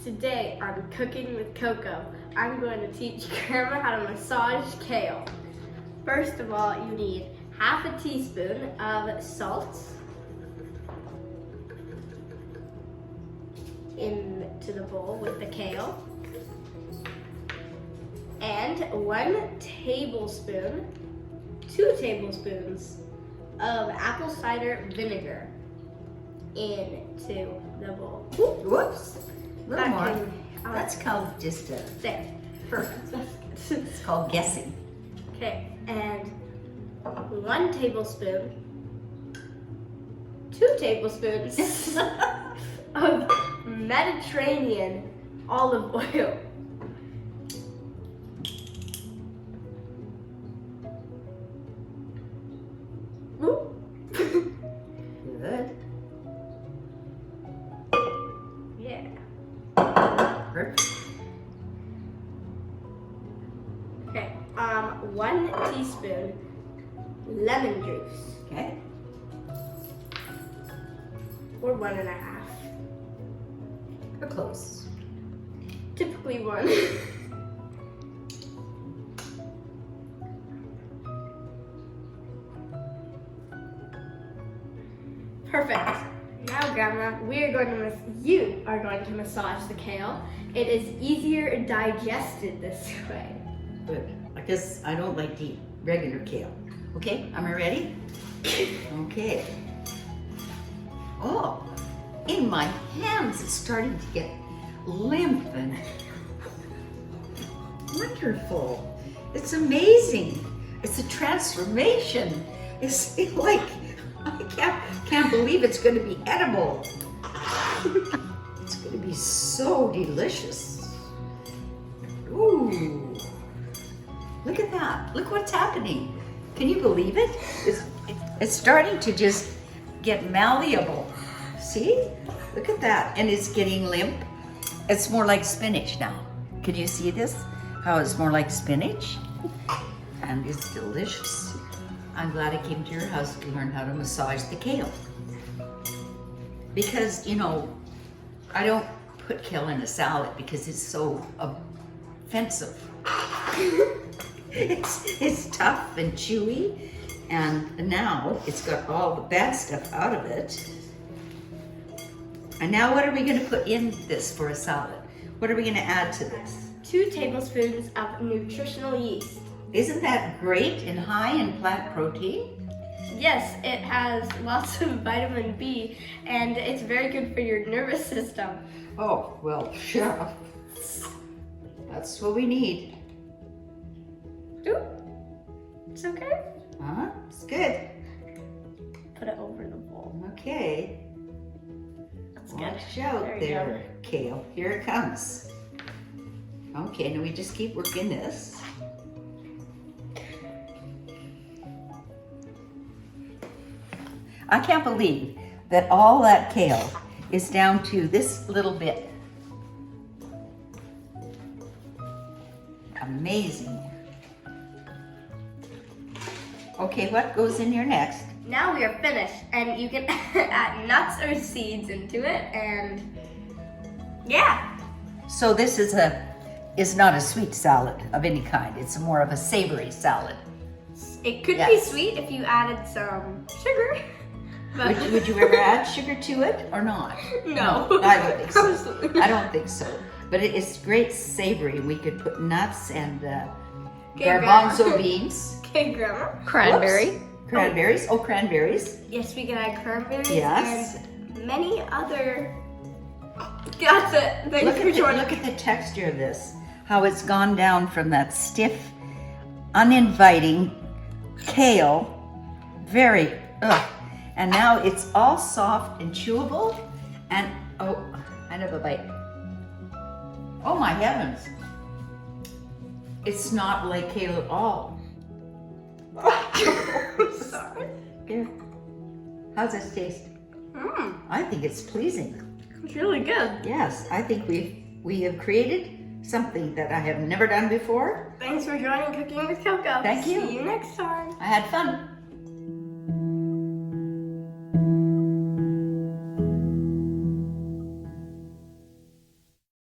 Today on Cooking with Coco, I'm going to teach Grandma how to massage kale. First of all, you need half a teaspoon of salt into the bowl with the kale, and 2 tablespoons of apple cider vinegar into the bowl. Whoops. A little more. That's That's called just a... there. Perfect. That's good. It's called guessing. Okay, and 1 tablespoon, 2 tablespoons of Mediterranean olive oil. Woo. Good. Yeah. Perfect. Okay, 1 teaspoon lemon juice, Okay. or 1.5. We're close. Typically 1. Perfect. Now, Grandma, you are going to massage the kale. It is easier digested this way. Good. I guess I don't like to eat regular kale. Okay, am I ready? Okay. Oh, in my hands it's starting to get limp and wonderful. It's amazing. It's a transformation. It's like, I can't believe it's going to be edible. It's going to be so delicious. Ooh. Look at that. Look what's happening. Can you believe it? It's starting to just get malleable. See? Look at that. And it's getting limp. It's more like spinach now. Can you see this? How it's more like spinach? And it's delicious. I'm glad I came to your house to learn how to massage the kale. Because, you know, I don't put kale in a salad because it's so offensive. It's tough and chewy, and now it's got all the bad stuff out of it. And now what are we going to put in this for a salad? What are we going to add to this? 2 tablespoons of nutritional yeast. Isn't that great and high in plant protein? Yes, it has lots of vitamin B, and it's very good for your nervous system. Oh, well, sure. That's what we need. Ooh, it's okay. It's good. Put it over the bowl. Okay. That's Watch good. out There you there, kale. Here it comes. Okay, now we just keep working this. I can't believe that all that kale is down to this little bit. Amazing. Okay, what goes in here next? Now we are finished, and you can add nuts or seeds into it, and yeah. So this is not a sweet salad of any kind. It's more of a savory salad. It could Yes. be sweet if you added some sugar. But Would you ever add sugar to it or not? No. I don't think so. Absolutely. I don't think so. But it's great savory. We could put nuts and Grandma. garbanzo beans. Okay, Grandma. Cranberry. Whoops. Cranberries. Oh, cranberries. Yes, we can add cranberries Yes. and many other. That's it. Thanks for joining. Look at the texture of this. How it's gone down from that stiff, uninviting kale. Very, and now it's all soft and chewable. And, oh, I have a bite. Oh my heavens. It's not like kale at all. Sorry. Here. How's this taste? I think it's pleasing. It's really good. Yes, I think we have created something that I have never done before. Thanks for joining Cooking with Coco. Thank you. See you next time. I had fun.